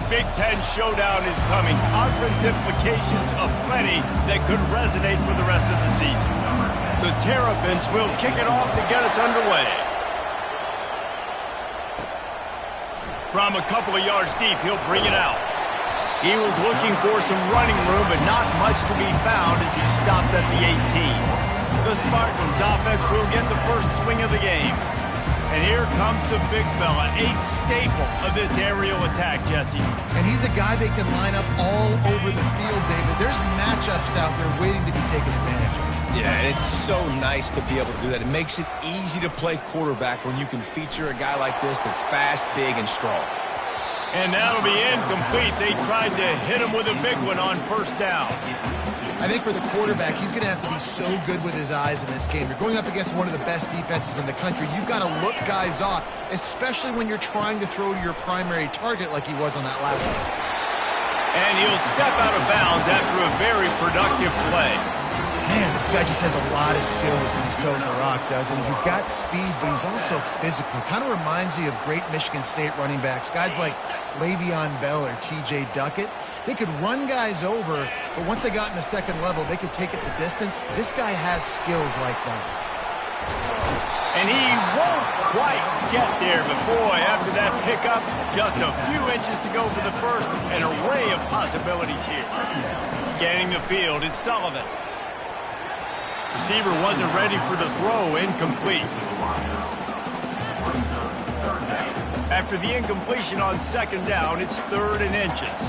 Big Ten showdown is coming. Conference implications aplenty that could resonate for the rest of the season. The Terrapins will kick it off to get us underway. From a couple of yards deep, he'll bring it out. He was looking for some running room, but not much to be found as he stopped at the 18. The Spartans' offense will get the first swing of the game. And here comes the big fella, a staple of this aerial attack, Jesse. And he's a guy they can line up all over the field, David. There's matchups out there waiting to be taken advantage of. Yeah, and it's so nice to be able to do that. It makes it easy to play quarterback when you can feature a guy like this that's fast, big, and strong. And that'll be incomplete. They tried to hit him with a big one on first down. I think for the quarterback, he's going to have to be so good with his eyes in this game. You're going up against one of the best defenses in the country. You've got to look guys off, especially when you're trying to throw to your primary target like he was on that last one. And he'll step out of bounds after a very productive play. Man, this guy just has a lot of skills when he's toting the rock, doesn't he? He's got speed, but he's also physical. Kind of reminds you of great Michigan State running backs. Guys like Le'Veon Bell or T.J. Duckett. They could run guys over, but once they got in the second level, they could take it the distance. This guy has skills like that. And he won't quite get there, but boy, after that pickup, just a few inches to go for the first. An array of possibilities here. Scanning the field, it's Sullivan. Receiver wasn't ready for the throw, incomplete. After the incompletion on second down, it's 3rd and inches.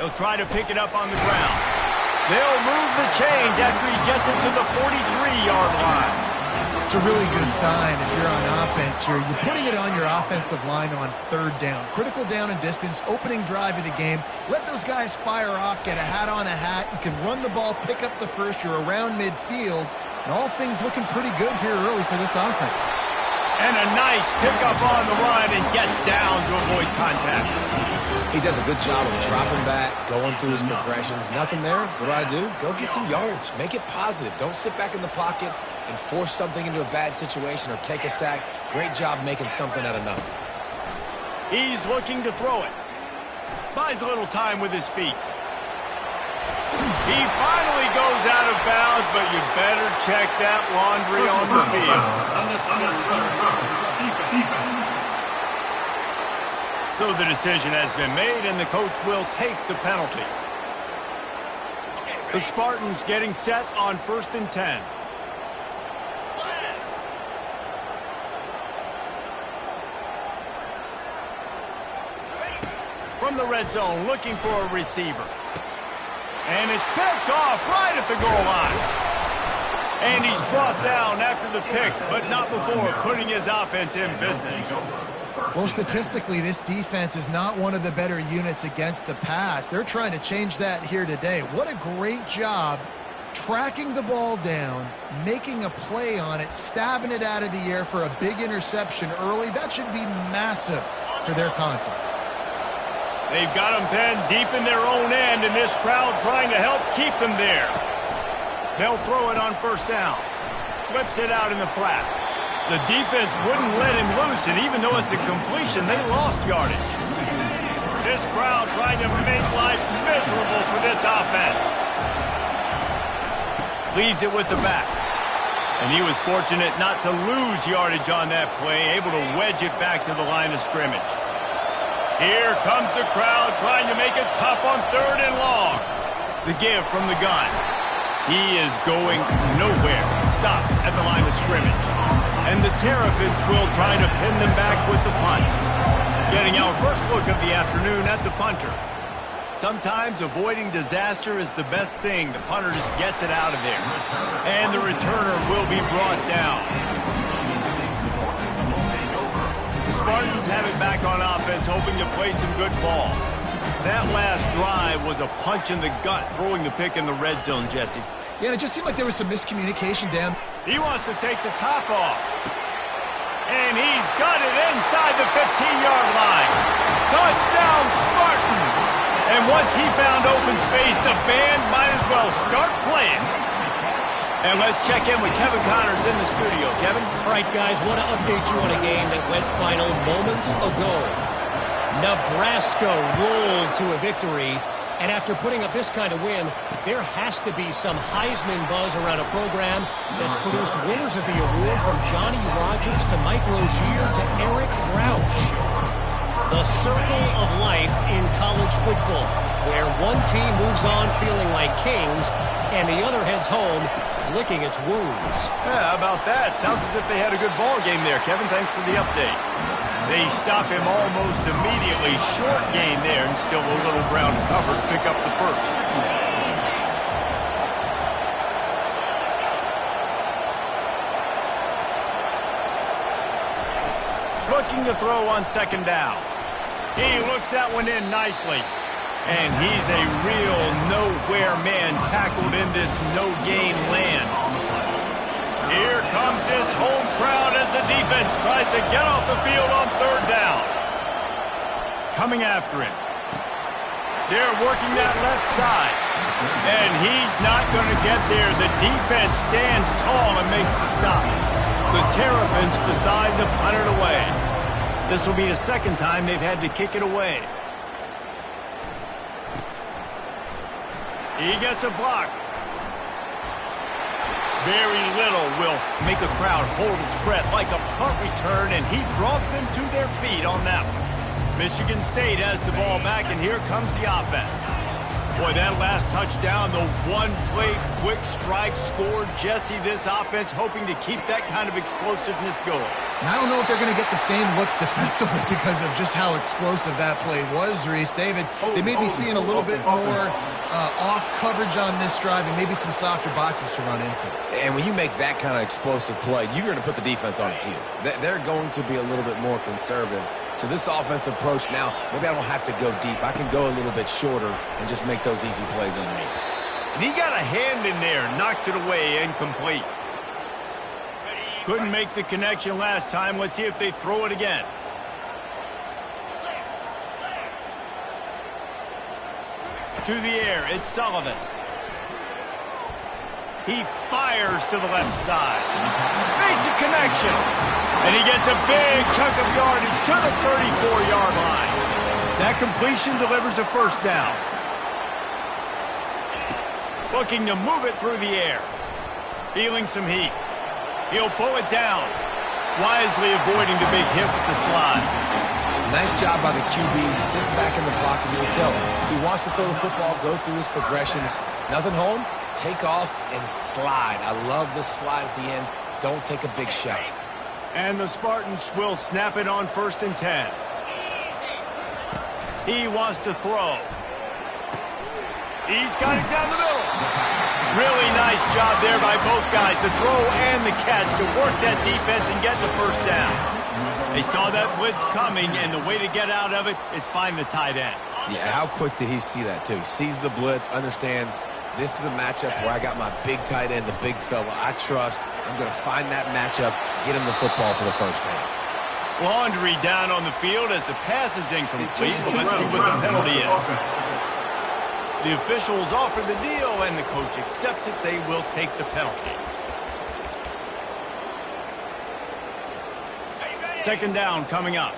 He'll try to pick it up on the ground. They'll move the chains after he gets it to the 43-yard line. It's a really good sign if you're on offense here. You're putting it on your offensive line on 3rd down. Critical down and distance, opening drive of the game. Let those guys fire off, get a hat on a hat. You can run the ball, pick up the first. You're around midfield. And all things looking pretty good here early for this offense. And a nice pickup on the run and gets down to avoid contact. He does a good job of dropping back, going through his progressions. Nothing there. What do? Go get some yards. Make it positive. Don't sit back in the pocket and force something into a bad situation or take a sack. Great job making something out of nothing. He's looking to throw it. Buys a little time with his feet. He finally goes out of bounds, but you better check that laundry on the field. So the decision has been made, and the coach will take the penalty. The Spartans getting set on 1st and 10. From the red zone, looking for a receiver. And it's picked off right at the goal line. And he's brought down after the pick, but not before putting his offense in business. Well, statistically, this defense is not one of the better units against the pass. They're trying to change that here today. What a great job tracking the ball down, making a play on it, stabbing it out of the air for a big interception early. That should be massive for their conference. They've got them pinned deep in their own end, and this crowd trying to help keep them there. They'll throw it on first down. Flips it out in the flat. The defense wouldn't let him loose, and even though it's a completion, they lost yardage. This crowd trying to make life miserable for this offense. Leaves it with the back. And he was fortunate not to lose yardage on that play, able to wedge it back to the line of scrimmage. Here comes the crowd trying to make it tough on 3rd and long. The give from the gun. He is going nowhere. Stop at the line of scrimmage. And the Terrapins will try to pin them back with the punt. Getting our first look of the afternoon at the punter. Sometimes avoiding disaster is the best thing. The punter just gets it out of there. And the returner will be brought down. Spartans have it back on offense, hoping to play some good ball. That last drive was a punch in the gut, throwing the pick in the red zone, Jesse. Yeah, it just seemed like there was some miscommunication down. He wants to take the top off. And he's got it inside the 15-yard line. Touchdown, Spartans! And once he found open space, the band might as well start playing. And let's check in with Kevin Connors in the studio. Kevin? All right, guys, want to update you on a game that went final moments ago. Nebraska rolled to a victory, and after putting up this kind of win, there has to be some Heisman buzz around a program that's produced winners of the award from Johnny Rodgers to Mike Rozier to Eric Crouch. The circle of life in college football, where one team moves on feeling like kings, and the other heads home licking its wounds. Yeah, how about that? Sounds as if they had a good ball game there, Kevin. Thanks for the update. They stop him almost immediately. Short gain there, and still a little ground to cover to pick up the first. Looking to throw on second down. He looks that one in nicely. And he's a real nowhere man tackled in this no-gain land. Here comes this home crowd as the defense tries to get off the field on third down. Coming after him. They're working that left side. And he's not going to get there. The defense stands tall and makes the stop. The Terrapins decide to punt it away. This will be the second time they've had to kick it away. He gets a block. Very little will make a crowd hold its breath like a punt return, and he brought them to their feet on that one. Michigan State has the ball back, and here comes the offense. Boy, that last touchdown, the one-play quick strike scored. Jesse, this offense hoping to keep that kind of explosiveness going. And I don't know if they're going to get the same looks defensively because of just how explosive that play was, Reese. David, they may be seeing a little bit more off coverage on this drive and maybe some softer boxes to run into. And when you make that kind of explosive play, you're going to put the defense on its heels. They're going to be a little bit more conservative. So this offensive approach now, maybe I don't have to go deep. I can go a little bit shorter and just make those easy plays underneath. And he got a hand in there, knocks it away, incomplete. Couldn't make the connection last time. Let's see if they throw it again. To the air, it's Sullivan. He fires to the left side. Makes a connection. And he gets a big chunk of yardage to the 34-yard line. That completion delivers a first down. Looking to move it through the air. Feeling some heat. He'll pull it down. Wisely avoiding the big hit with the slide. Nice job by the QB, sitting back in the pocket. You can tell he wants to throw the football, go through his progressions. Nothing home, take off and slide. I love the slide at the end. Don't take a big shot. And the Spartans will snap it on 1st and 10. He wants to throw. He's got it down the middle. Really nice job there by both guys, the throw and the catch, to work that defense and get the first down. They saw that blitz coming, and the way to get out of it is find the tight end. Yeah, how quick did he see that, too? He sees the blitz, understands this is a matchup where I got my big tight end, the big fella I trust. I'm going to find that matchup, get him the football for the first down. Laundry down on the field as the pass is incomplete, but let's see what the penalty is. The officials offer the deal, and the coach accepts it. They will take the penalty. Second down coming up.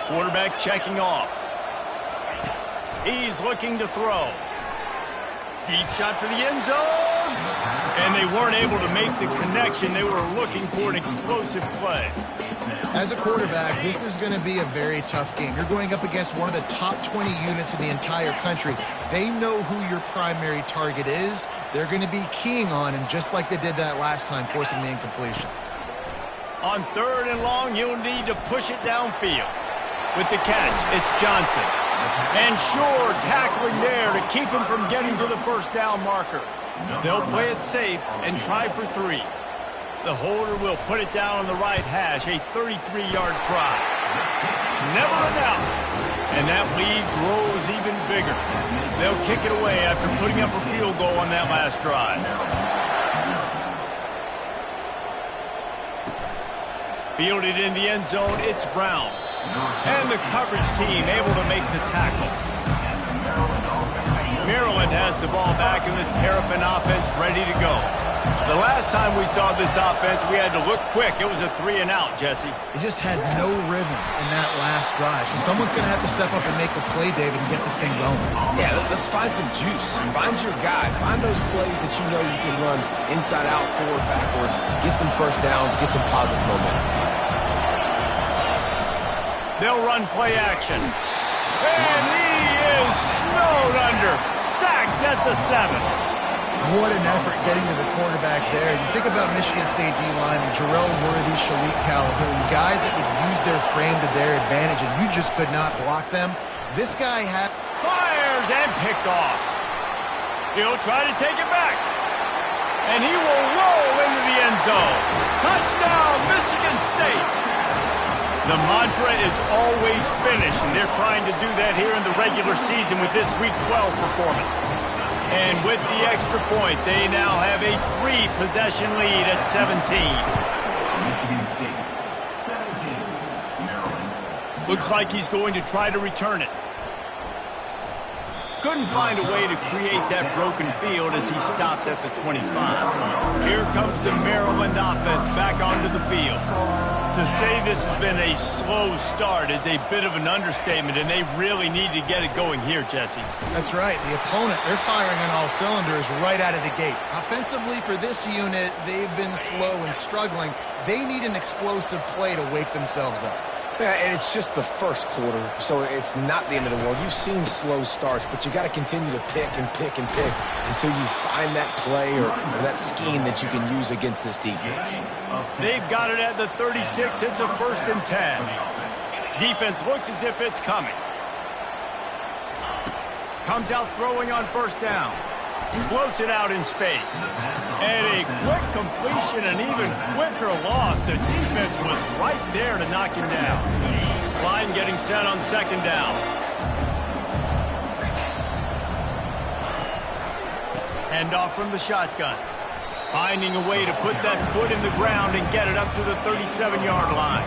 Quarterback checking off. He's looking to throw. Deep shot for the end zone. And they weren't able to make the connection. They were looking for an explosive play. As a quarterback, this is going to be a very tough game. You're going up against one of the top 20 units in the entire country. They know who your primary target is. They're going to be keying on him, just like they did that last time, forcing the incompletion. On 3rd and long, you'll need to push it downfield. With the catch, it's Johnson. And sure, tackling there to keep him from getting to the first down marker. They'll play it safe and try for 3. The holder will put it down on the right hash, a 33-yard try. Never a doubt. And that lead grows even bigger. They'll kick it away after putting up a field goal on that last drive. Fielded in the end zone, it's Brown. And the coverage team able to make the tackle. Maryland has the ball back and the Terrapin offense ready to go. The last time we saw this offense, we had to look quick. It was a 3-and-out, Jesse. They just had no rhythm in that last drive. So someone's going to have to step up and make a play, David, and get this thing going. Yeah, let's find some juice. Find your guy. Find those plays that you know you can run inside out, forward, backwards. Get some first downs. Get some positive momentum. They'll run play action. And he is snowed under. Sacked at the 7. What an effort getting to the quarterback there. You think about Michigan State D-line, Jarrell Worthy, Shalik Calhoun, guys that would use their frame to their advantage, and you just could not block them. This guy fires and picked off. He'll try to take it back. And he will roll into the end zone. Touchdown, Michigan State. The mantra is always finish, and they're trying to do that here in the regular season with this Week 12 performance. And with the extra point, they now have a 3-possession lead at 17. Looks like he's going to try to return it. Couldn't find a way to create that broken field as he stopped at the 25. Here comes the Maryland offense back onto the field. To say this has been a slow start is a bit of an understatement, and they really need to get it going here, Jesse. That's right. The opponent, they're firing on all cylinders right out of the gate. Offensively, for this unit, they've been slow and struggling. They need an explosive play to wake themselves up. Yeah, and it's just the first quarter, so it's not the end of the world. You've seen slow starts, but you got to continue to pick and pick and pick until you find that play or that scheme that you can use against this defense. They've got it at the 36. It's a 1st and 10. Defense looks as if it's coming. Comes out throwing on 1st down. Floats it out in space. And a quick completion, an even quicker loss. The defense was right there to knock him down. Line getting set on 2nd down. Handoff from the shotgun. Finding a way to put that foot in the ground and get it up to the 37-yard line.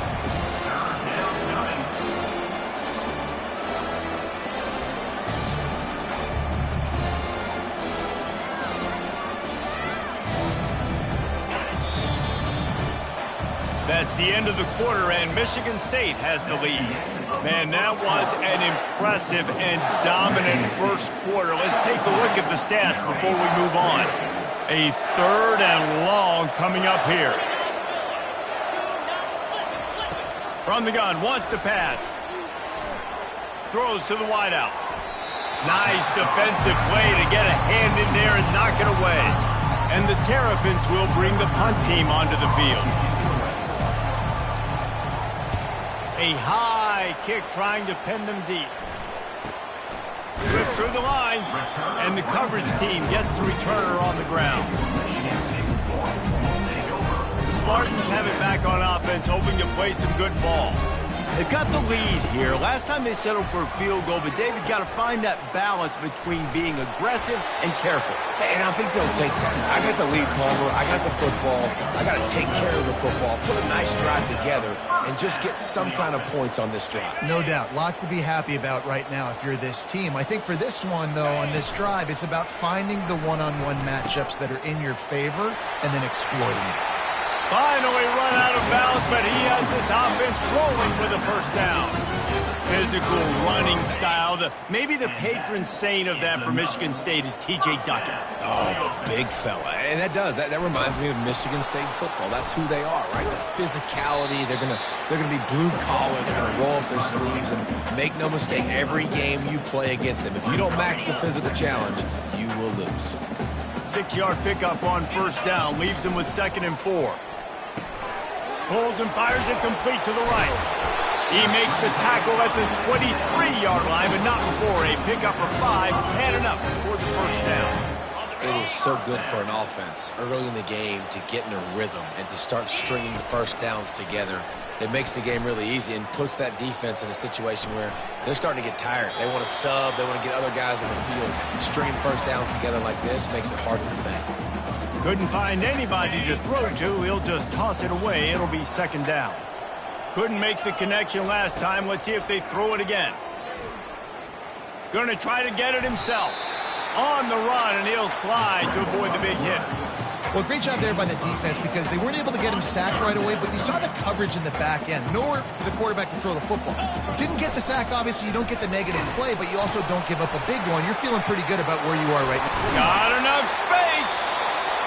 That's the end of the quarter, and Michigan State has the lead. Man, that was an impressive and dominant first quarter. Let's take a look at the stats before we move on. A 3rd and long coming up here. From the gun, wants to pass. Throws to the wideout. Nice defensive play to get a hand in there and knock it away. And the Terrapins will bring the punt team onto the field. A high kick trying to pin them deep. Slips through the line, and the coverage team gets the returner on the ground. The Spartans have it back on offense, hoping to play some good ball. They've got the lead here. Last time they settled for a field goal, but David got to find that balance between being aggressive and careful. And I think they'll take that. I got the lead, Palmer. I got the football. I got to take care of the football, put a nice drive together, and just get some kind of points on this drive. No doubt. Lots to be happy about right now if you're this team. I think for this one, though, on this drive, it's about finding the one-on-one matchups that are in your favor and then exploiting it. Finally run out of bounds, but he has this offense rolling with a 1st down. Physical running style. Maybe the patron saint of that for Michigan State is T.J. Duckett. Oh, the big fella. And that reminds me of Michigan State football. That's who they are, right? The physicality. They're gonna be blue collar. They're gonna roll up their sleeves, and make no mistake, every game you play against them, if you don't match the physical challenge, you will lose. 6-yard pickup on 1st down leaves them with 2nd and 4. Pulls and fires it complete to the right. He makes the tackle at the 23-yard line, but not before a pickup of 5 and enough for the 1st down. It is so good for an offense early in the game to get in a rhythm and to start stringing 1st downs together. It makes the game really easy and puts that defense in a situation where they're starting to get tired. They want to sub. They want to get other guys in the field. Stringing 1st downs together like this makes it hard to defend. Couldn't find anybody to throw to. He'll just toss it away. It'll be 2nd down. Couldn't make the connection last time. Let's see if they throw it again. Going to try to get it himself. On the run, and he'll slide to avoid the big hit. Well, great job there by the defense because they weren't able to get him sacked right away, but you saw the coverage in the back end. Nowhere for the quarterback to throw the football. Didn't get the sack, obviously. You don't get the negative play, but you also don't give up a big one. You're feeling pretty good about where you are right now. Got enough space.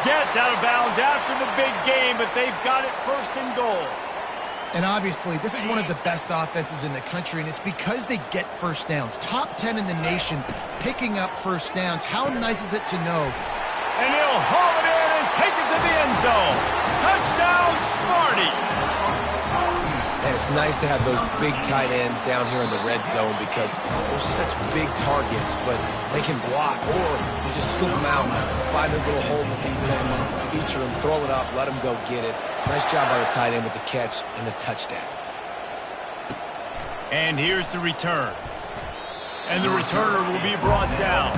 Gets out of bounds after the big game, but they've got it first and goal. And obviously, this is one of the best offenses in the country, and it's because they get first downs. Top 10 in the nation picking up first downs. How nice is it to know? And he'll haul it in and take it to the end zone. Touchdown, Sparty. And it's nice to have those big tight ends down here in the red zone because they're such big targets, but they can block, or you just slip them out, find a little hole in the defense, feature them, throw it up, let them go get it. Nice job by the tight end with the catch and the touchdown. And here's the return. And the returner will be brought down.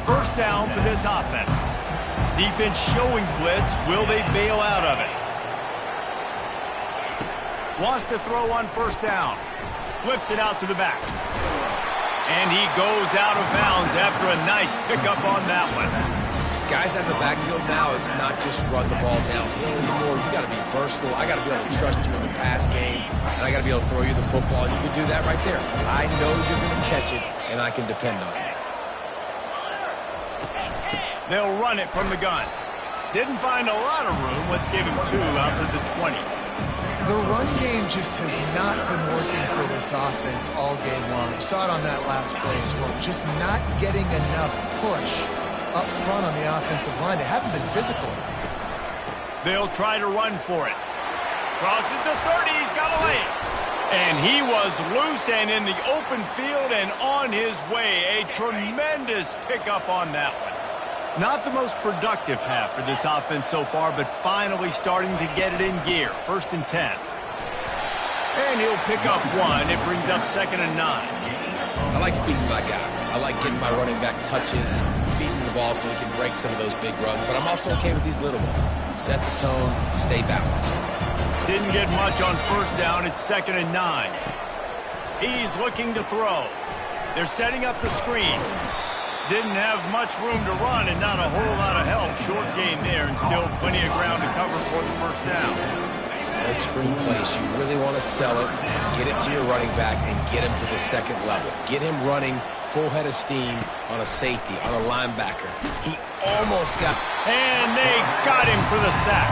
First down for this offense. Defense showing blitz. Will they bail out of it? Wants to throw on first down. Flips it out to the back. And he goes out of bounds after a nice pickup on that one. Guys at the backfield now, it's not just run the ball downhill anymore. You got to be versatile. I got to be able to trust you in the pass game, and I got to be able to throw you the football. And you can do that right there. I know you're going to catch it, and I can depend on it. They'll run it from the gun. Didn't find a lot of room. Let's give him 2 out to the 20. The run game just has not been working for this offense all game long. You saw it on that last play as well. Just not getting enough push up front on the offensive line. They haven't been physical. They'll try to run for it. Crosses the 30. He's got away. And he was loose and in the open field and on his way. A tremendous pickup on that one. Not the most productive half for this offense so far, but finally starting to get it in gear. 1st and 10. And he'll pick up 1. It brings up 2nd and 9. I like feeding my guy. I like getting my running back touches, feeding the ball so he can break some of those big runs. But I'm also okay with these little ones. Set the tone, stay balanced. Didn't get much on first down. It's 2nd and 9. He's looking to throw. They're setting up the screen. Didn't have much room to run and not a whole lot of help. Short gain there and still plenty of ground to cover for the first down. Those screen plays, you really want to sell it, get it to your running back, and get him to the second level. Get him running full head of steam on a safety, on a linebacker. He almost got... And they got him for the sack.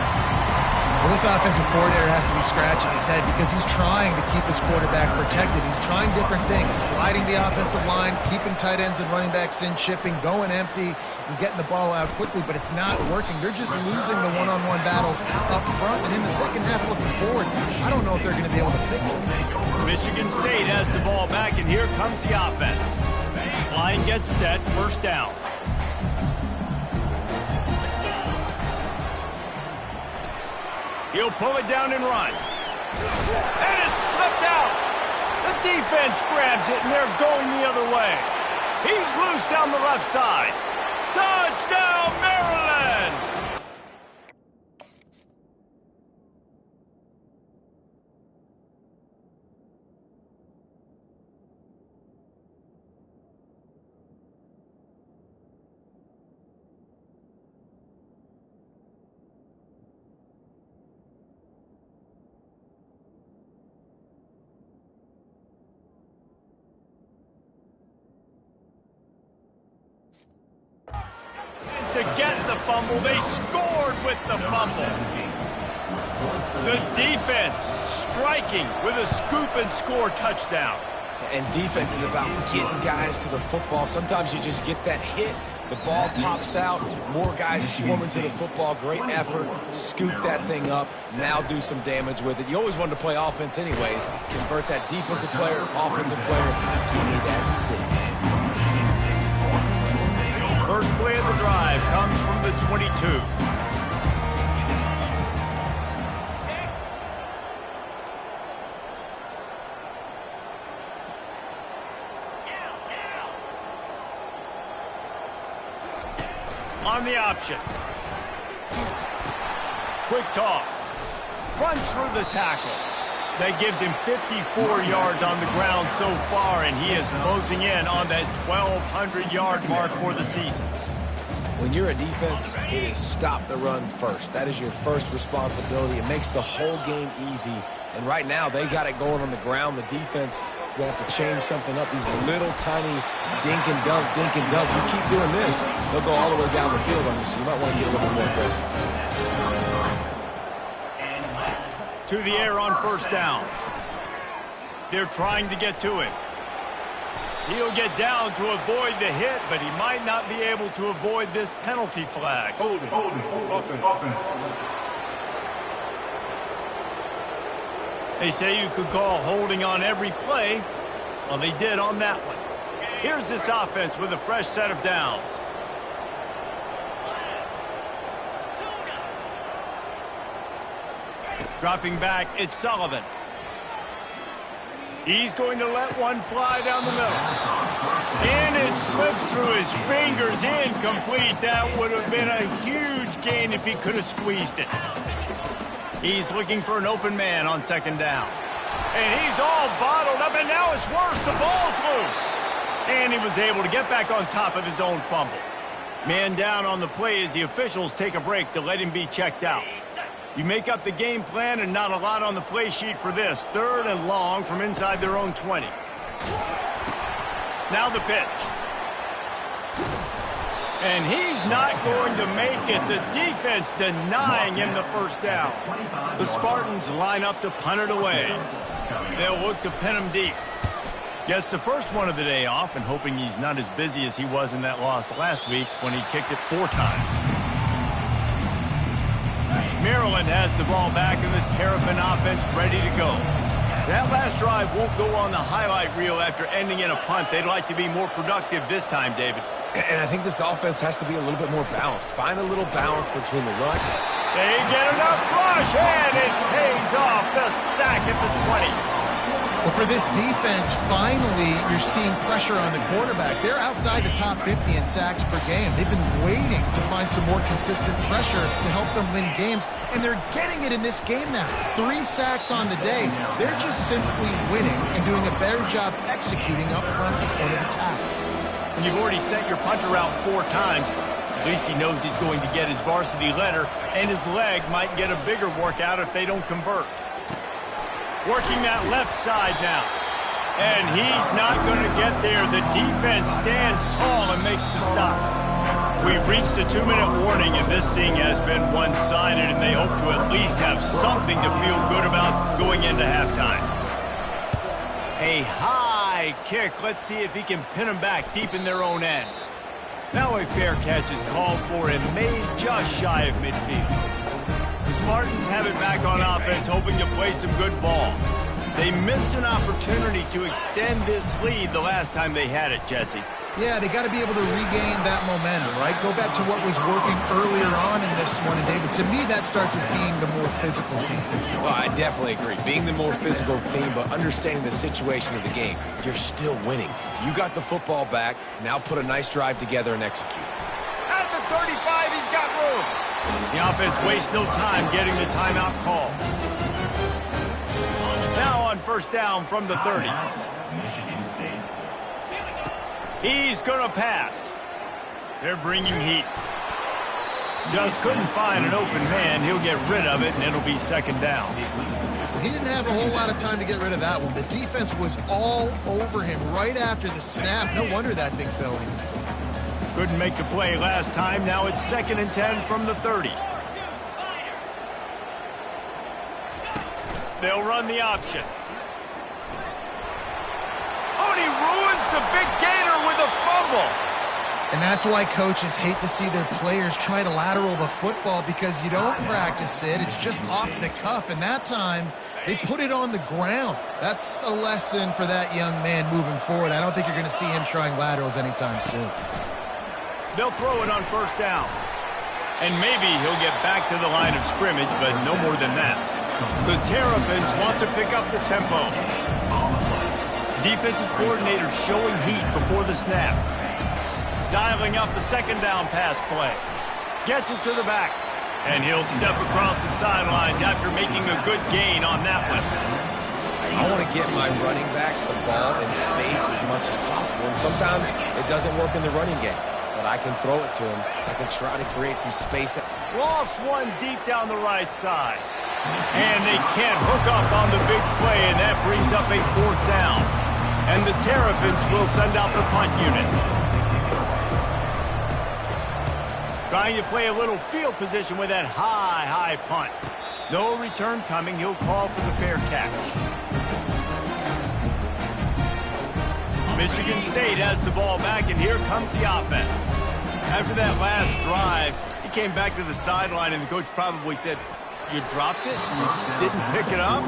Well, this offensive coordinator has to be scratching his head because he's trying to keep his quarterback protected. He's trying different things, sliding the offensive line, keeping tight ends and running backs in, chipping, going empty, and getting the ball out quickly, but it's not working. They're just losing the one-on-one battles up front, and in the second half looking forward, I don't know if they're going to be able to fix it. Michigan State has the ball back, and here comes the offense. Line gets set, first down. He'll pull it down and run. And it's slipped out. The defense grabs it, and they're going the other way. He's loose down the left side. Touchdown, Maryland! To get the fumble, they scored with the fumble. The defense striking with a scoop and score touchdown. And defense is about getting guys to the football. Sometimes you just get that hit, the ball pops out, more guys swarming to the football, great effort, scoop that thing up, now do some damage with it. You always wanted to play offense anyways. Convert that defensive player, offensive player, give me that 6. First play of the drive comes from the 22. On the option. Quick toss. Runs through the tackle. That gives him 54 yards on the ground so far, and he is closing in on that 1,200-yard mark for the season. When you're a defense, it is stop the run first. That is your first responsibility. It makes the whole game easy. And right now, they got it going on the ground. The defense is going to have to change something up. These little tiny dink and dunk, dink and dunk. You keep doing this, they'll go all the way down the field on you, so you might want to get a little bit more aggressive. To the air on first down. They're trying to get to it. He'll get down to avoid the hit, but he might not be able to avoid this penalty flag. Hold it. Open. They say you could call holding on every play. Well, they did on that one. Here's this offense with a fresh set of downs. Dropping back, it's Sullivan. He's going to let one fly down the middle. And it slips through his fingers, incomplete. That would have been a huge gain if he could have squeezed it. He's looking for an open man on second down. And he's all bottled up, and now it's worse. The ball's loose. And he was able to get back on top of his own fumble. Man down on the play as the officials take a break to let him be checked out. You make up the game plan and not a lot on the play sheet for this. 3rd and long from inside their own 20. Now the pitch. And he's not going to make it. The defense denying him the first down. The Spartans line up to punt it away. They'll look to pin him deep. Gets the first one of the day off and hoping he's not as busy as he was in that loss last week when he kicked it 4 times. Maryland has the ball back and the Terrapin offense ready to go. That last drive won't go on the highlight reel after ending in a punt. They'd like to be more productive this time, David. And I think this offense has to be a little bit more balanced. Find a little balance between the run. They get enough rush, and it pays off. The sack at the 20. Well, for this defense, finally, you're seeing pressure on the quarterback. They're outside the top 50 in sacks per game. They've been waiting to find some more consistent pressure to help them win games, and they're getting it in this game now. 3 sacks on the day. They're just simply winning and doing a better job executing up front at the point of attack. When you've already sent your punter out 4 times, at least he knows he's going to get his varsity letter, and his leg might get a bigger workout if they don't convert. Working that left side now. And he's not going to get there. The defense stands tall and makes the stop. We've reached the 2-minute warning, and this thing has been one-sided, and they hope to at least have something to feel good about going into halftime. A high kick. Let's see if he can pin them back deep in their own end. Now a fair catch is called for and made just shy of midfield. The Spartans have it back on offense, hoping to play some good ball. They missed an opportunity to extend this lead the last time they had it, Jesse. Yeah, they got to be able to regain that momentum, right? Go back to what was working earlier on in this one, and David, to me, that starts with being the more physical team. Well, I definitely agree. Being the more physical team, but understanding the situation of the game. You're still winning. You got the football back. Now put a nice drive together and execute. At the 35, he's got room. The offense wastes no time getting the timeout call. Now on first down from the 30. He's going to pass. They're bringing heat. Just couldn't find an open man. He'll get rid of it, and it'll be second down. He didn't have a whole lot of time to get rid of that one. The defense was all over him right after the snap. No wonder that thing fell in. Couldn't make the play last time. Now it's 2nd and 10 from the 30. They'll run the option. Oh, and he ruins the big gainer with a fumble. And that's why coaches hate to see their players try to lateral the football, because you don't practice it. It's just off the cuff. And that time, they put it on the ground. That's a lesson for that young man moving forward. I don't think you're going to see him trying laterals anytime soon. They'll throw it on first down. And maybe he'll get back to the line of scrimmage, but no more than that. The Terrapins want to pick up the tempo. Defensive coordinator showing heat before the snap. Dialing up the second down pass play. Gets it to the back. And he'll step across the sidelines after making a good gain on that one. I want to get my running backs the ball in space as much as possible, and sometimes it doesn't work in the running game. But I can throw it to him. I can try to create some space. Lost one deep down the right side. And they can't hook up on the big play, and that brings up a 4th down. And the Terrapins will send out the punt unit. Trying to play a little field position with that high punt. No return coming. He'll call for the fair catch. Michigan State has the ball back, and here comes the offense. After that last drive, he came back to the sideline, and the coach probably said, "You dropped it? You didn't pick it up?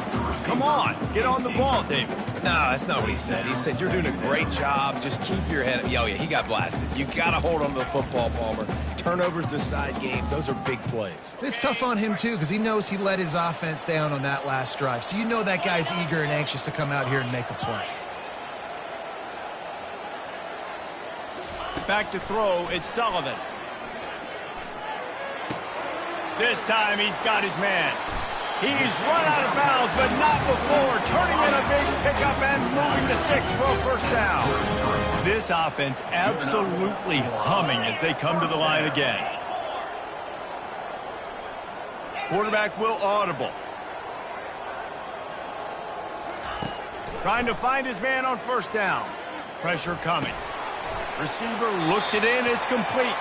Come on, get on the ball, David." No, that's not what he said. He said, "You're doing a great job. Just keep your head up." Oh, yeah, he got blasted. You got to hold on to the football, Palmer. Turnovers decide games. Those are big plays. It's tough on him, too, because he knows he let his offense down on that last drive. So you know that guy's eager and anxious to come out here and make a play. Back to throw, it's Sullivan. This time he's got his man. He's run out of bounds, but not before. Turning in a big pickup and moving the sticks for a 1st down. This offense absolutely humming as they come to the line again. Quarterback will audible. Trying to find his man on 1st down. Pressure coming. Receiver looks it in, it's complete.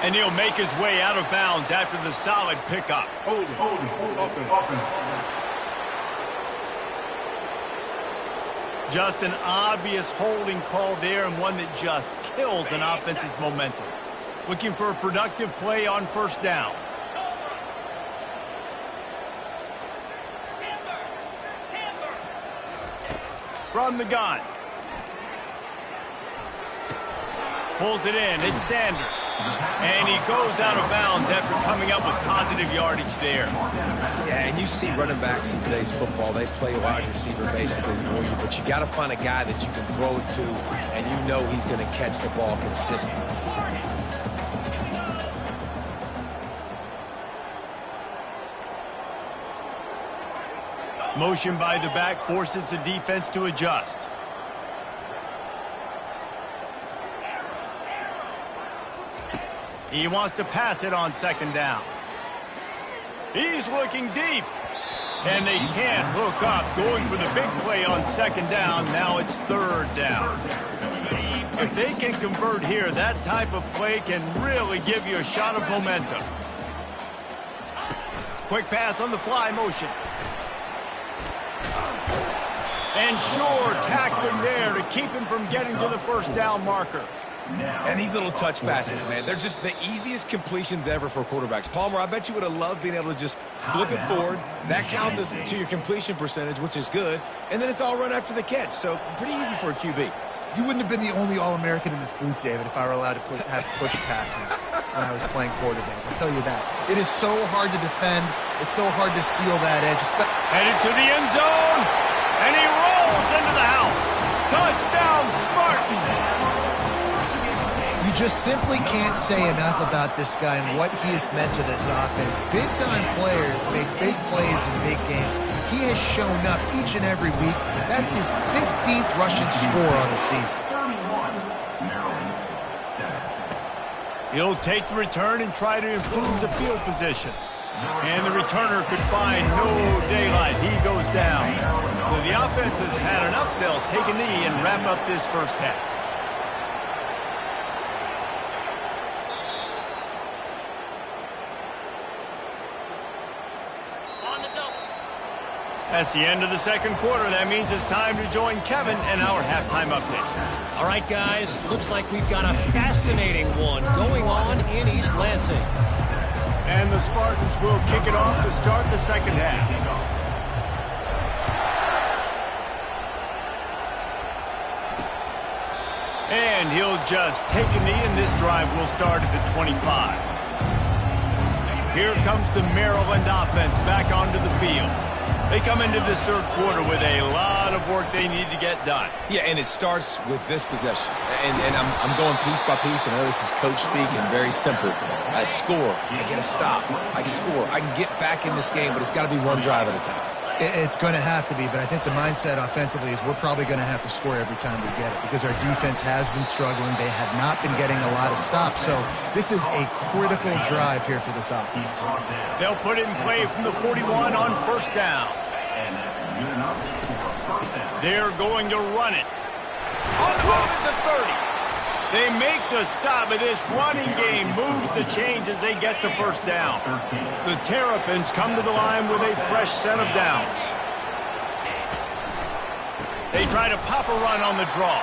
And he'll make his way out of bounds after the solid pickup. Hold offense. Just an obvious holding call there, and one that just kills an offense's momentum. Looking for a productive play on 1st down. From the gun. Pulls it in, it's Sanders. And he goes out of bounds after coming up with positive yardage there. Yeah, and you see running backs in today's football, they play wide receiver basically for you, but you got to find a guy that you can throw it to, and you know he's going to catch the ball consistently. Motion by the back forces the defense to adjust. He wants to pass it on 2nd down. He's looking deep. And they can't hook up. Going for the big play on 2nd down. Now it's 3rd down. If they can convert here, that type of play can really give you a shot of momentum. Quick pass on the fly motion. And sure, tackling there to keep him from getting to the 1st down marker. And these little touch passes, man, they're just the easiest completions ever for quarterbacks. Palmer, I bet you would have loved being able to just flip it forward. That counts as to your completion percentage, which is good. And then it's all run after the catch, so pretty easy for a QB. You wouldn't have been the only All-American in this booth, David, if I were allowed to have push passes when I was playing quarterback. I'll tell you that. It is so hard to defend. It's so hard to seal that edge. Headed to the end zone, and he rolls into the house. Touchdown, Sparty! You just simply can't say enough about this guy and what he has meant to this offense. Big-time players make big plays in big games. He has shown up each and every week. That's his 15th rushing score on the season. He'll take the return and try to improve the field position. And the returner could find no daylight. He goes down. So the offense has had enough. They'll take a knee and wrap up this 1st half. That's the end of the 2nd quarter. That means it's time to join Kevin and our halftime update. All right, guys, looks like we've got a fascinating one going on in East Lansing. And the Spartans will kick it off to start the 2nd half. And he'll just take a knee, and this drive will start at the 25. Here comes the Maryland offense back onto the field. They come into this 3rd quarter with a lot of work they need to get done. Yeah, and it starts with this possession. And I'm going piece by piece. I know this is coach speak and very simple. I score. I get a stop. I score. I can get back in this game, but it's got to be one drive at a time. It's going to have to be, but I think the mindset offensively is we're probably going to have to score every time we get it because our defense has been struggling. They have not been getting a lot of stops, so this is a critical drive here for this offense. They'll put it in play from the 41 on first down. They're going to run it. On the move at the 30. They make the stop, but this running game moves the chains as they get the first down. The Terrapins come to the line with a fresh set of downs. They try to pop a run on the draw.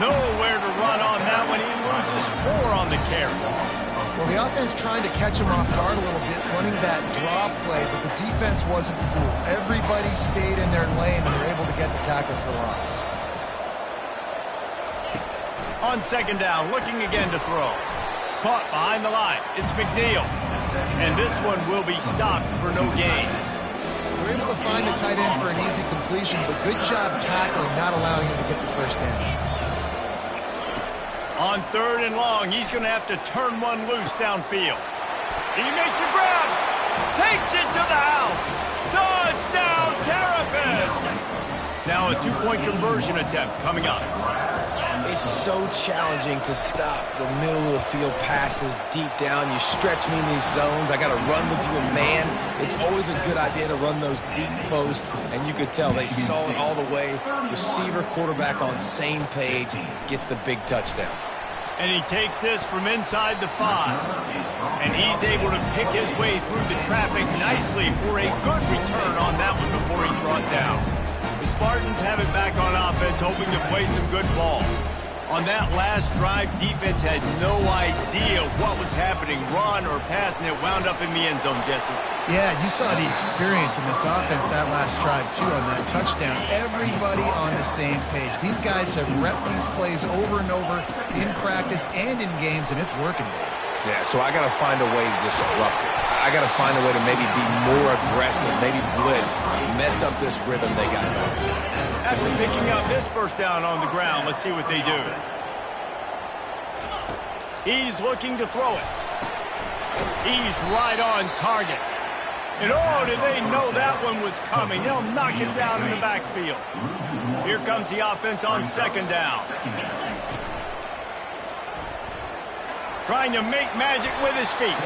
Nowhere to run on that one. He loses 4 on the carry. Well, the offense trying to catch him off guard a little bit, running that draw play, but the defense wasn't fooled. Everybody stayed in their lane, and they're able to get the tackle for loss. On second down, looking again to throw. Caught behind the line. It's McNeil. And this one will be stopped for no gain. We're able to find the tight end for an easy completion, but good job tackling, not allowing him to get the first down. On third and long, he's going to have to turn one loose downfield. He makes a grab. Takes it to the house. Touchdown, Terrapins. Now a 2-point conversion attempt coming up. It's so challenging to stop the middle of the field passes deep down. You stretch me in these zones. I got to run with you a man. It's always a good idea to run those deep posts, and you could tell they saw it all the way. Receiver, quarterback on same page, gets the big touchdown. And he takes this from inside the 5. And he's able to pick his way through the traffic nicely for a good return on that one before he's brought down. The Spartans have it back on offense, hoping to play some good ball. On that last drive, defense had no idea what was happening, run or pass, and it wound up in the end zone, Jesse. Yeah, you saw the experience in this offense that last drive, too, on that touchdown. Everybody on the same page. These guys have repped these plays over and over in practice and in games, and it's working. Yeah, so I got to find a way to disrupt it. I got to find a way to maybe be more aggressive, maybe blitz, mess up this rhythm they got going. After picking up this first down on the ground, let's see what they do. He's looking to throw it. He's right on target. And oh, did they know that one was coming? They'll knock him down in the backfield. Here comes the offense on second down. Trying to make magic with his feet.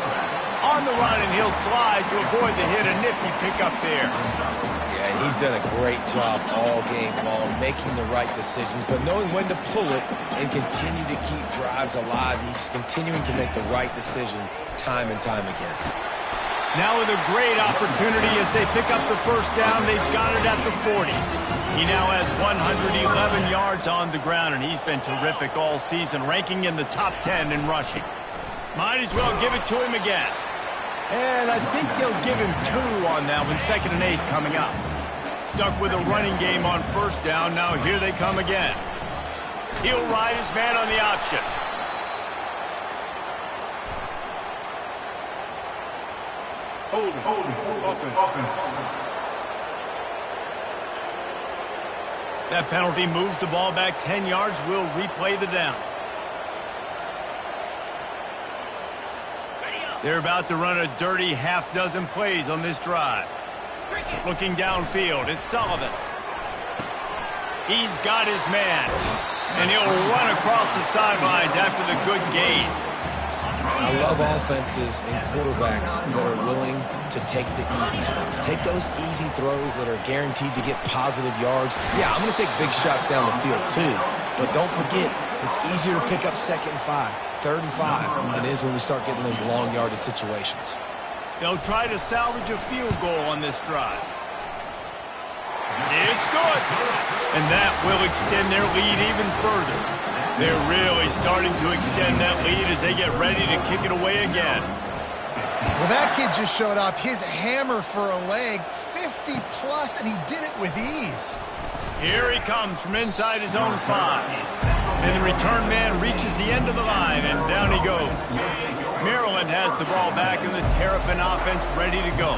On the run, and he'll slide to avoid the hit. A nifty pickup there. Yeah, and he's done a great job all game long, making the right decisions, but knowing when to pull it and continue to keep drives alive. He's continuing to make the right decision time and time again. Now with a great opportunity as they pick up the first down, they've got it at the 40. He now has 111 yards on the ground, and he's been terrific all season, ranking in the top 10 in rushing. Might as well give it to him again. And I think they'll give him 2 on that one, 2nd and 8 coming up. Stuck with a running game on first down, now here they come again. He'll ride his man on the option. Holding, open. That penalty moves the ball back 10 yards. We'll replay the down. They're about to run a dirty half-dozen plays on this drive. Looking downfield, it's Sullivan. He's got his man, and he'll run across the sidelines after the good gain. I love offenses and quarterbacks that are willing to take the easy stuff. Take those easy throws that are guaranteed to get positive yards. Yeah, I'm going to take big shots down the field too, but don't forget, it's easier to pick up 2nd and 5, 3rd and 5 than it is when we start getting those long yardage situations. They'll try to salvage a field goal on this drive. It's good, and that will extend their lead even further. They're really starting to extend that lead as they get ready to kick it away again. Well, that kid just showed off his hammer for a leg, 50-plus, and he did it with ease. Here he comes from inside his own 5. And the return man reaches the end of the line, and down he goes. Maryland has the ball back, and the Terrapin offense ready to go.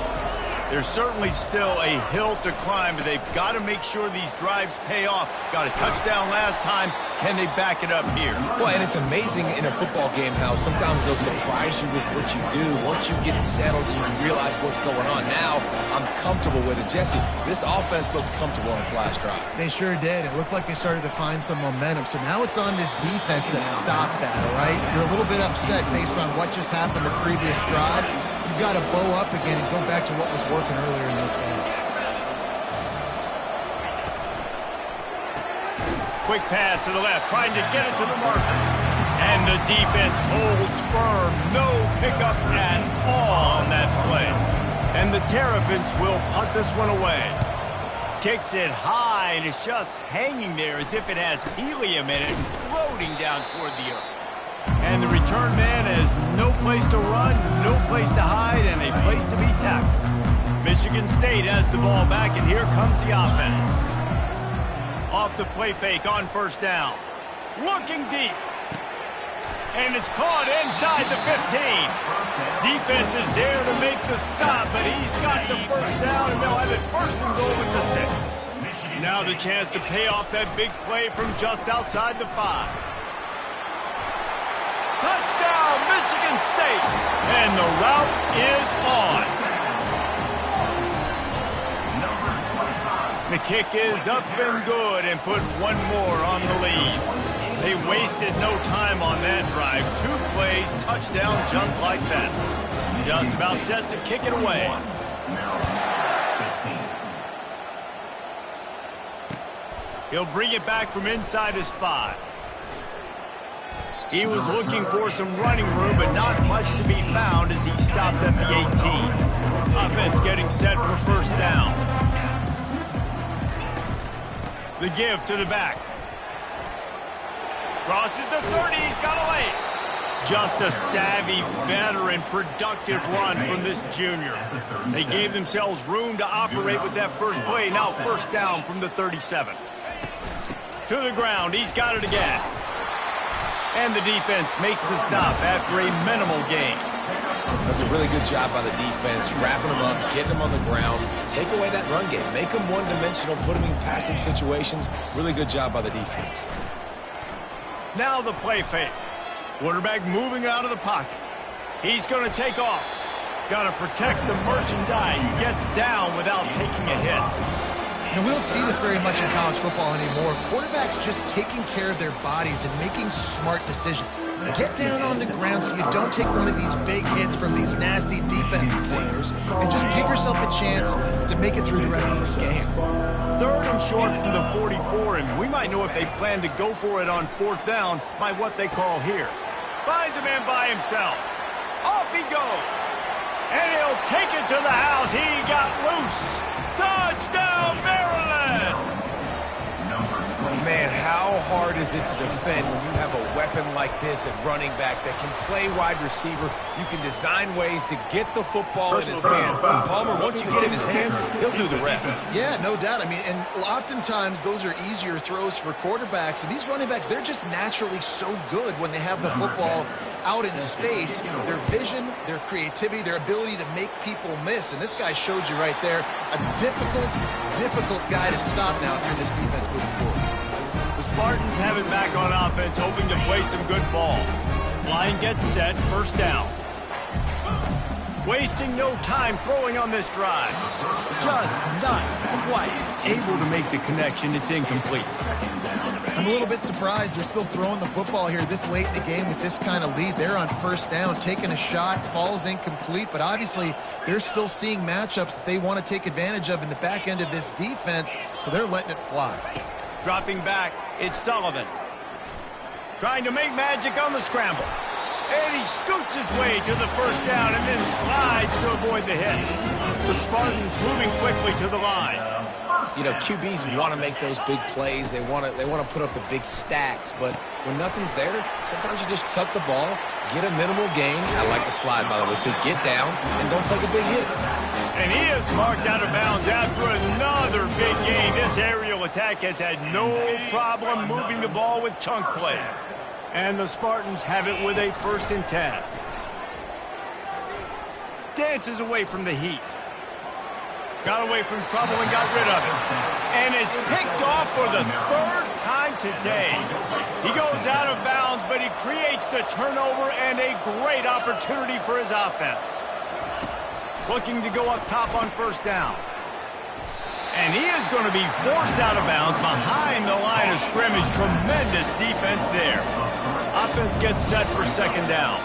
There's certainly still a hill to climb, but they've got to make sure these drives pay off. Got a touchdown last time. Can they back it up here? Well, and it's amazing in a football game how sometimes they'll surprise you with what you do. Once you get settled and you realize what's going on. Now, I'm comfortable with it. Jesse, this offense looked comfortable on its last drive. They sure did. It looked like they started to find some momentum. So now it's on this defense to stop that, all right? You're a little bit upset based on what just happened the previous drive. You've got to bow up again and go back to what was working earlier in this game. Quick pass to the left, trying to get it to the marker. And the defense holds firm. No pickup at all on that play. And the Terrapins will punt this one away. Kicks it high, and it's just hanging there as if it has helium in it and floating down toward the earth. And the return man has no place to run, no place to hide, and a place to be tackled. Michigan State has the ball back, and here comes the offense. Off the play fake on first down. Looking deep. And it's caught inside the 15. Defense is there to make the stop, but he's got the first down, and they'll have it first and goal at the 6. Now the chance to pay off that big play from just outside the 5. Touchdown, Michigan State! And the route is on. The kick is up and good and put one more on the lead. They wasted no time on that drive. 2 plays, touchdown just like that. Just about set to kick it away. He'll bring it back from inside his 5. He was looking for some running room, but not much to be found as he stopped at the 18. Offense getting set for first down. The give to the back. Crosses the 30, he's got away. Just a savvy, veteran, productive run from this junior. They gave themselves room to operate with that first play. Now first down from the 37. To the ground, he's got it again. And the defense makes the stop after a minimal gain. That's a really good job by the defense, wrapping them up, getting them on the ground, take away that run game, make them one-dimensional, put them in passing situations. Really good job by the defense. Now the play fake. Quarterback moving out of the pocket. He's going to take off. Got to protect the merchandise. Gets down without taking a hit. And we don't see this very much in college football anymore. Quarterbacks just taking care of their bodies and making smart decisions. Get down on the ground so you don't take one of these big hits from these nasty defensive players and just give yourself a chance to make it through the rest of this game. 3rd and short from the 44, and we might know if they plan to go for it on 4th down by what they call here. Finds a man by himself. Off he goes. And he'll take it to the house. He got loose. Touchdown, Maryland! Man, how hard is it to defend when you have a weapon like this at running back that can play wide receiver? You can design ways to get the football in his hand. Palmer, once you get in his hands, he'll do the rest. Yeah, no doubt. I mean, and oftentimes those are easier throws for quarterbacks. And these running backs, they're just naturally so good when they have the football out in space. Their vision, their creativity, their ability to make people miss. And this guy showed you right there, a difficult guy to stop now through this defense moving forward. The Spartans have it back on offense, hoping to play some good ball. Line gets set, first down. Wasting no time throwing on this drive. Just not quite able to make the connection. It's incomplete. I'm a little bit surprised they're still throwing the football here this late in the game with this kind of lead. They're on first down, taking a shot, falls incomplete, but obviously they're still seeing matchups that they want to take advantage of in the back end of this defense, so they're letting it fly. Dropping back, it's Sullivan. Trying to make magic on the scramble. And he scoots his way to the first down and then slides to avoid the hit. The Spartans moving quickly to the line. You know, QBs want to make those big plays. They want to put up the big stats. But when nothing's there, sometimes you just tuck the ball, get a minimal gain. I like the slide, by the way, too. Get down and don't take a big hit. And he is marked out of bounds after another big gain. This aerial attack has had no problem moving the ball with chunk plays. And the Spartans have it with a 1st and 10. Dances away from the heat. Got away from trouble and got rid of it. And it's picked off for the third time today. He goes out of bounds, but he creates the turnover and a great opportunity for his offense. Looking to go up top on first down. And he is going to be forced out of bounds behind the line of scrimmage. Tremendous defense there. Offense gets set for second down.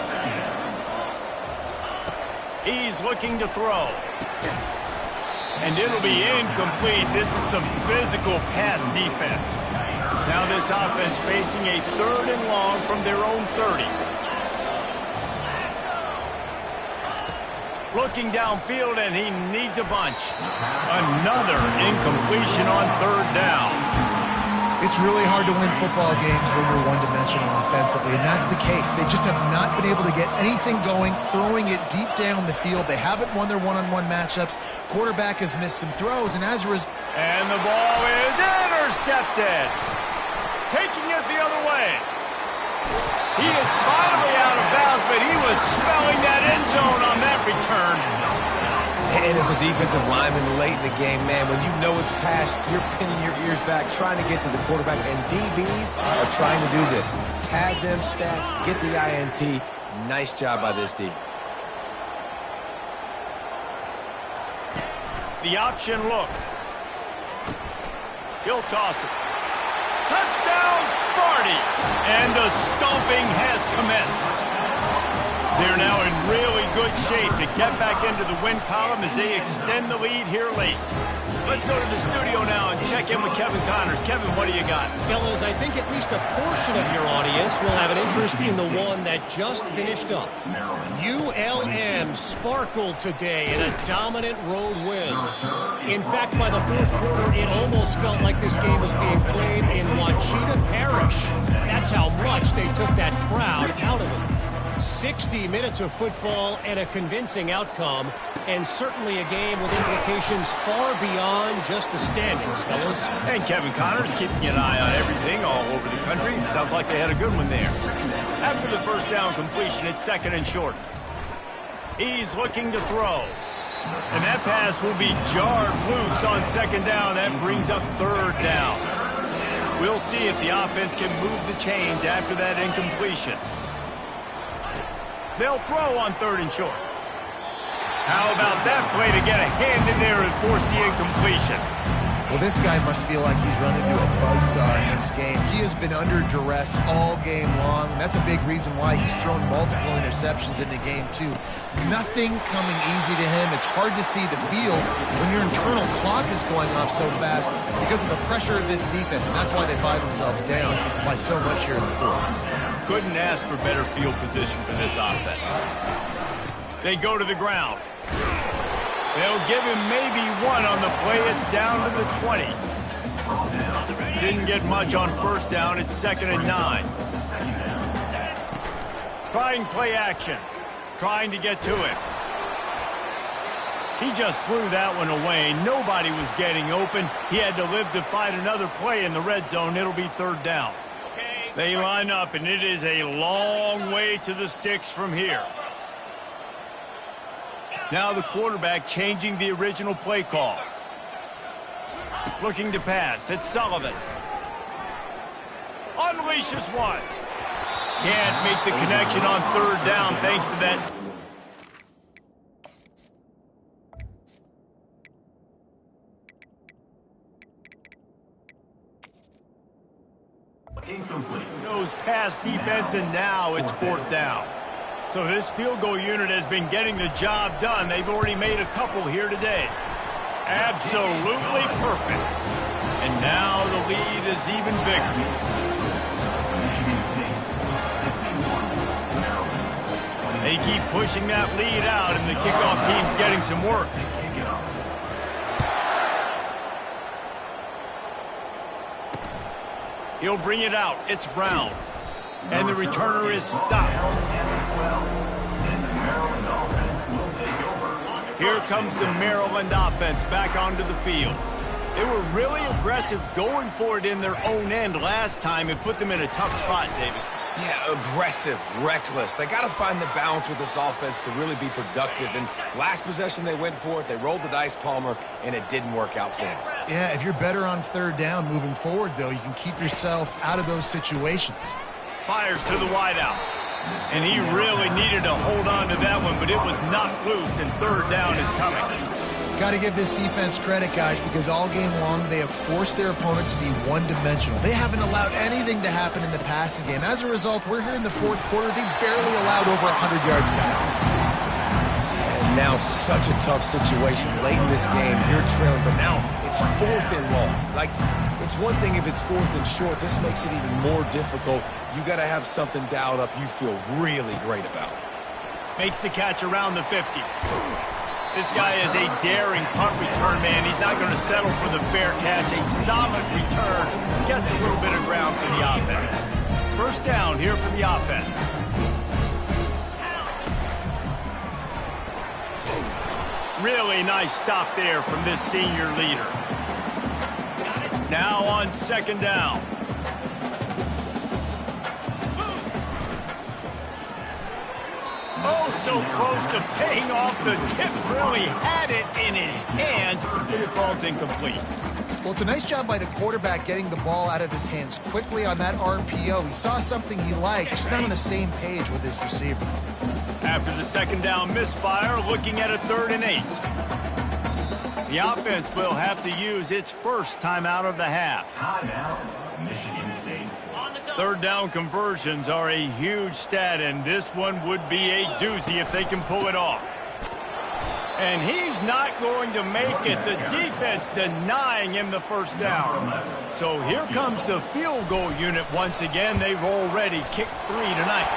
He's looking to throw. And it'll be incomplete. This is some physical pass defense. Now this offense facing a 3rd and long from their own 30. Looking downfield, and he needs a bunch. Another incompletion on 3rd down. It's really hard to win football games when you're one-dimensional offensively, and that's the case. They just have not been able to get anything going, throwing it deep down the field. They haven't won their one-on-one matchups. Quarterback has missed some throws, and as a result... And the ball is intercepted. Taking it the other way. He is finally out of bounds, but he was smelling that end zone on that return. And as a defensive lineman late in the game, man, when you know it's past, you're pinning your ears back, trying to get to the quarterback, and DBs are trying to do this. Pad them stats, get the INT. Nice job by this D. The option look. He'll toss it. Touchdown, Sparty! And the stomping has commenced. They're now in really good shape to get back into the win column as they extend the lead here late. Let's go to the studio now and check in with Kevin Connors. Kevin, what do you got? Fellas, I think at least a portion of your audience will have an interest in the one that just finished up. ULM sparkled today in a dominant road win. In fact, by the 4th quarter, it almost felt like this game was being played in Wachita Parish. That's how much they took that crowd out of it. 60 minutes of football and a convincing outcome, and certainly a game with implications far beyond just the standings, fellas. And Kevin Connors keeping an eye on everything all over the country. Sounds like they had a good one there. After the first down completion, it's 2nd and short. He's looking to throw. And that pass will be jarred loose on 2nd down. That brings up 3rd down. We'll see if the offense can move the chains after that incompletion. They'll throw on 3rd and short. How about that play to get a hand in there and force the incompletion? Well, this guy must feel like he's run into a buzzsaw in this game. He has been under duress all game long, and that's a big reason why he's thrown multiple interceptions in the game, too. Nothing coming easy to him. It's hard to see the field when your internal clock is going off so fast because of the pressure of this defense, and that's why they find themselves down by so much here in the 4th. Couldn't ask for better field position for this offense. They go to the ground. They'll give him maybe one on the play. It's down to the 20. Didn't get much on first down. It's 2nd and 9. Trying play action. Trying to get to it. He just threw that one away. Nobody was getting open. He had to live to find another play in the red zone. It'll be 3rd down. They line up, and it is a long way to the sticks from here. Now the quarterback changing the original play call. Looking to pass. It's Sullivan. Unleashes one. Can't make the connection on 3rd down thanks to that. Incomplete. Knows pass defense, and now it's 4th down. So this field goal unit has been getting the job done. They've already made a couple here today. Absolutely perfect. And now the lead is even bigger. They keep pushing that lead out, and the kickoff team's getting some work. He'll bring it out. It's Brown. And the returner is stopped. Here comes the Maryland offense back onto the field. They were really aggressive going for it in their own end last time and put them in a tough spot, David. Yeah, aggressive, reckless. They got to find the balance with this offense to really be productive. And last possession, they went for it. They rolled the dice, Palmer, and it didn't work out for them. Yeah, if you're better on third down moving forward, though, you can keep yourself out of those situations. Fires to the wideout. And he really needed to hold on to that one, but it was knocked loose, and third down is coming. Got to give this defense credit, guys, because all game long they have forced their opponent to be one-dimensional. They haven't allowed anything to happen in the passing game. As a result, we're here in the fourth quarter. They barely allowed over 100 yards passing. And now such a tough situation late in this game. You're trailing, but now it's 4th and long. Like, it's one thing if it's 4th and short. This makes it even more difficult. You got to have something dialed up you feel really great about. Makes the catch around the 50. This guy is a daring punt return man. He's not going to settle for the fair catch. A solid return. Gets a little bit of ground for the offense. First down here for the offense. Really nice stop there from this senior leader. Now on second down. Oh, so close to paying off. The tip really had it in his hands, but it falls incomplete. Well, it's a nice job by the quarterback getting the ball out of his hands quickly on that RPO. He saw something he liked, just not on the same page with his receiver. After the second down misfire, looking at a 3rd and 8. The offense will have to use its first timeout of the half. Timeout, Michigan State. Third down conversions are a huge stat, and this one would be a doozy if they can pull it off. And he's not going to make it. The defense denying him the first down. So here comes the field goal unit once again. They've already kicked 3 tonight.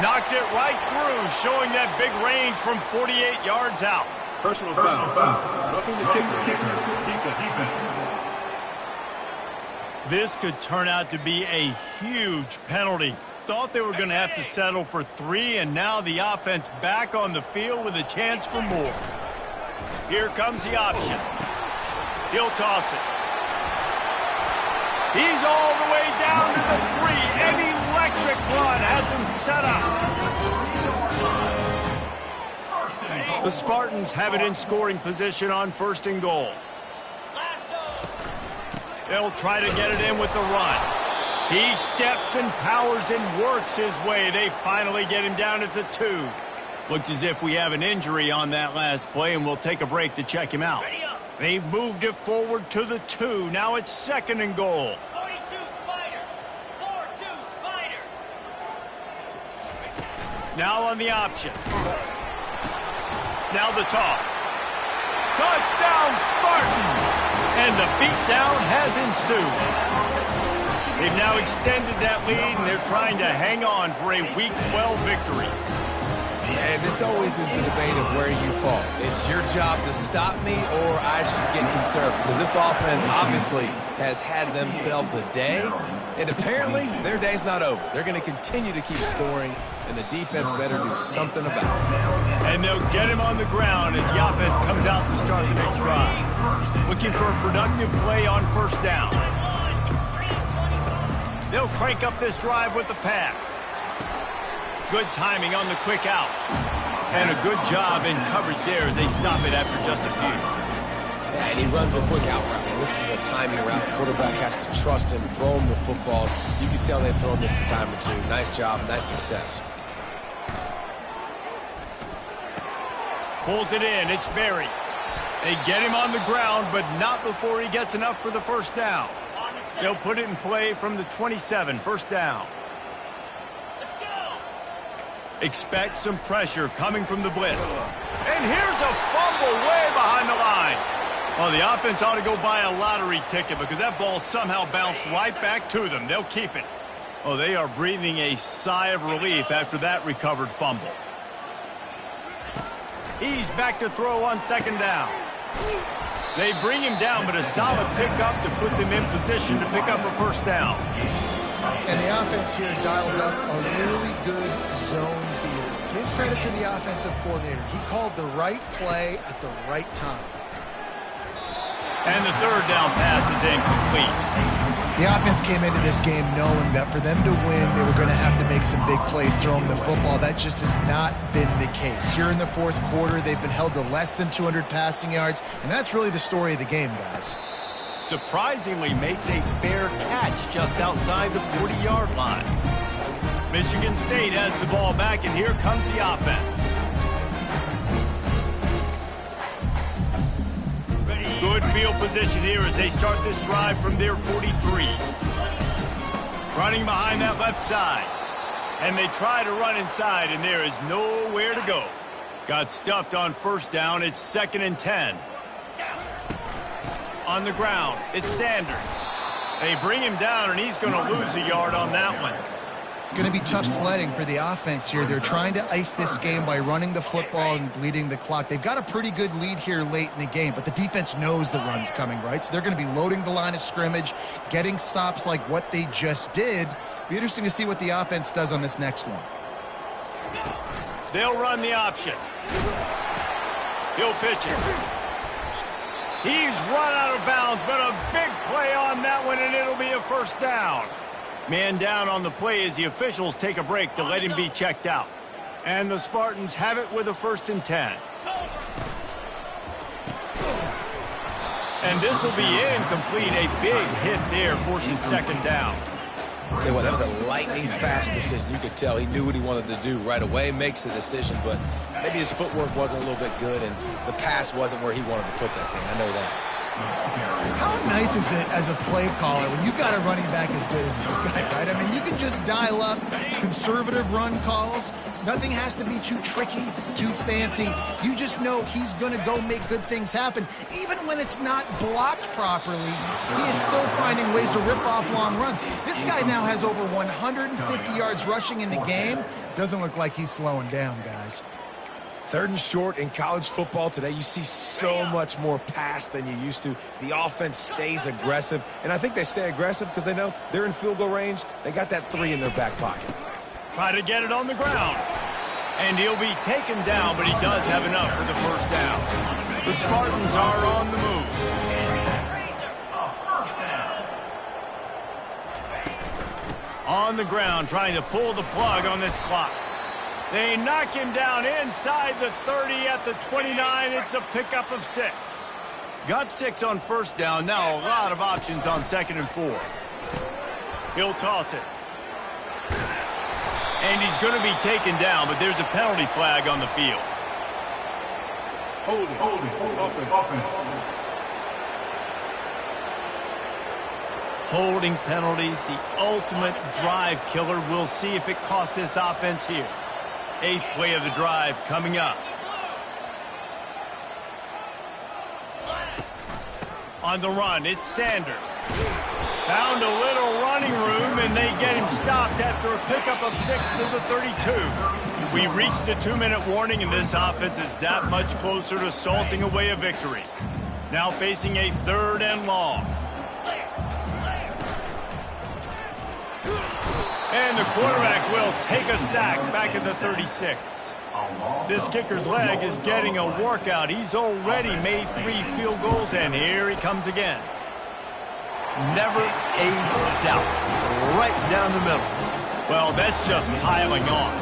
Knocked it right through, showing that big range from 48 yards out. Personal foul. Roughing the kicker. Defense. This could turn out to be a huge penalty. Thought they were going to have to settle for 3, and now the offense back on the field with a chance for more. Here comes the option. He'll toss it. He's all the way down to the 3. An electric run has him set up. The Spartans have it in scoring position on 1st and goal. They'll try to get it in with the run. He steps and powers and works his way. They finally get him down at the 2. Looks as if we have an injury on that last play, and we'll take a break to check him out. They've moved it forward to the 2. Now it's 2nd and goal. 42 Spider. 4-2 Spider. Now on the option. Now the toss. Touchdown, Spartans! And the beatdown has ensued. They've now extended that lead, and they're trying to hang on for a Week 12 victory. And this always is the debate of where you fall. It's your job to stop me, or I should get conservative. Because this offense obviously has had themselves a day, and apparently their day's not over. They're going to continue to keep scoring, and the defense better do something about it. And they'll get him on the ground as the offense comes out to start the next drive. Looking for a productive play on 1st down. They'll crank up this drive with the pass. Good timing on the quick out. And a good job in coverage there as they stop it after just a few. And he runs a quick out route. And this is a timing route. The quarterback has to trust him, throw him the football. You can tell they've thrown this a time or 2. Nice job, nice success. Pulls it in. It's Berry. They get him on the ground, but not before he gets enough for the first down. They'll put it in play from the 27, 1st down. Expect some pressure coming from the blitz. And here's a fumble way behind the line. Well, the offense ought to go buy a lottery ticket because that ball somehow bounced right back to them. They'll keep it. Oh, they are breathing a sigh of relief after that recovered fumble. He's back to throw on 2nd down. They bring him down, but a solid pickup to put them in position to pick up a 1st down. And the offense here dialed up a really good zone beater. Give credit to the offensive coordinator. He called the right play at the right time. And the 3rd down pass is incomplete. The offense came into this game knowing that for them to win, they were going to have to make some big plays throwing the football. That just has not been the case. Here in the fourth quarter, they've been held to less than 200 passing yards, and that's really the story of the game, guys. Surprisingly makes a fair catch just outside the 40-yard line. Michigan State has the ball back, and here comes the offense. Good field position here as they start this drive from their 43. Running behind that left side. And they try to run inside, and there is nowhere to go. Got stuffed on first down. It's 2nd and 10. On the ground, it's Sanders. They bring him down, and he's going to lose a yard on that one. It's going to be tough sledding for the offense here. They're trying to ice this game by running the football and bleeding the clock. They've got a pretty good lead here late in the game, but the defense knows the run's coming, right? So they're going to be loading the line of scrimmage, getting stops like what they just did. Be interesting to see what the offense does on this next one. They'll run the option. He'll pitch it. He's run out of bounds, but a big play on that one, and it'll be a first down. Man down on the play as the officials take a break to let him be checked out. And the Spartans have it with a 1st and 10. And this will be incomplete. A big hit there forces 2nd down. Tell you what, that was a lightning-fast decision. You could tell he knew what he wanted to do right away, makes the decision, but maybe his footwork wasn't a little bit good, and the pass wasn't where he wanted to put that thing. I know that. How nice is it as a play caller when you've got a running back as good as this guy, right? I mean, you can just dial up conservative run calls. Nothing has to be too tricky, too fancy. You just know he's going to go make good things happen. Even when it's not blocked properly, he is still finding ways to rip off long runs. This guy now has over 150 yards rushing in the game. Doesn't look like he's slowing down, guys. 3rd and short in college football today, you see so much more pass than you used to. The offense stays aggressive, and I think they stay aggressive because they know they're in field goal range. They got that 3 in their back pocket. Try to get it on the ground. And he'll be taken down, but he does have enough for the first down. The Spartans are on the move. On the ground, trying to pull the plug on this clock. They knock him down inside the 30 at the 29. It's a pickup of 6. Got 6 on first down. Now a lot of options on 2nd and 4. He'll toss it. And he's going to be taken down, but there's a penalty flag on the field. Holding, offense. Holding penalties, the ultimate drive killer. We'll see if it costs this offense here. 8th play of the drive coming up. On the run, it's Sanders. Found a little running room, and they get him stopped after a pickup of 6 to the 32. We reached the 2-minute warning, and this offense is that much closer to salting away a victory. Now facing a 3rd and long. And the quarterback will take a sack back at the 36. This kicker's leg is getting a workout. He's already made 3 field goals, and here he comes again. Never a doubt. Right down the middle. Well, that's just piling on.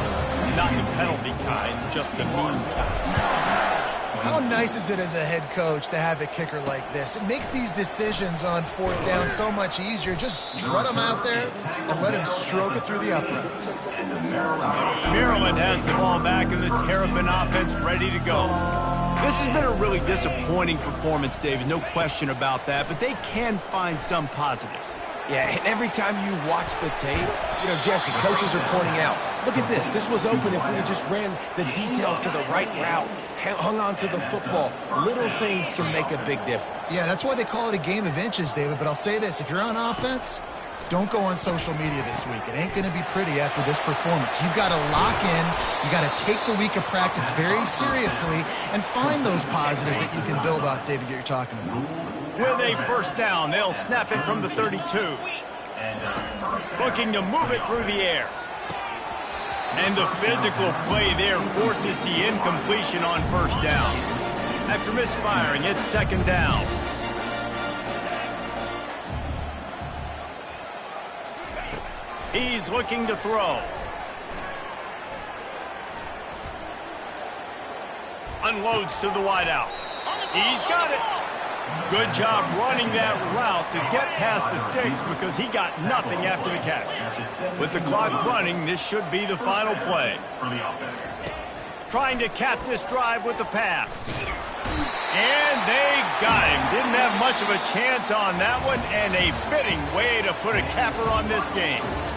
Not the penalty kind, just the mean kind. How nice is it as a head coach to have a kicker like this? It makes these decisions on 4th down so much easier. Just strut him out there and let him stroke it through the uprights. Maryland has the ball back and the Terrapin offense ready to go. This has been a really disappointing performance, David, no question about that, but they can find some positives. Yeah, and every time you watch the tape, you know, Jesse, coaches are pointing out, look at this. This was open if we had just ran the details to the right route, hung on to the football. Little things can make a big difference. Yeah, that's why they call it a game of inches, David. But I'll say this, if you're on offense, don't go on social media this week. It ain't going to be pretty after this performance. You've got to lock in. You've got to take the week of practice very seriously and find those positives that you can build off, David, that you're talking about. With a first down, they'll snap it from the 32. Looking to move it through the air. And the physical play there forces the incompletion on first down. After misfiring, it's 2nd down. He's looking to throw. Unloads to the wideout. He's got it. Good job running that route to get past the sticks because he got nothing after the catch. With the clock running, this should be the final play. Trying to cap this drive with the pass. And they got him. Didn't have much of a chance on that one, and a fitting way to put a capper on this game.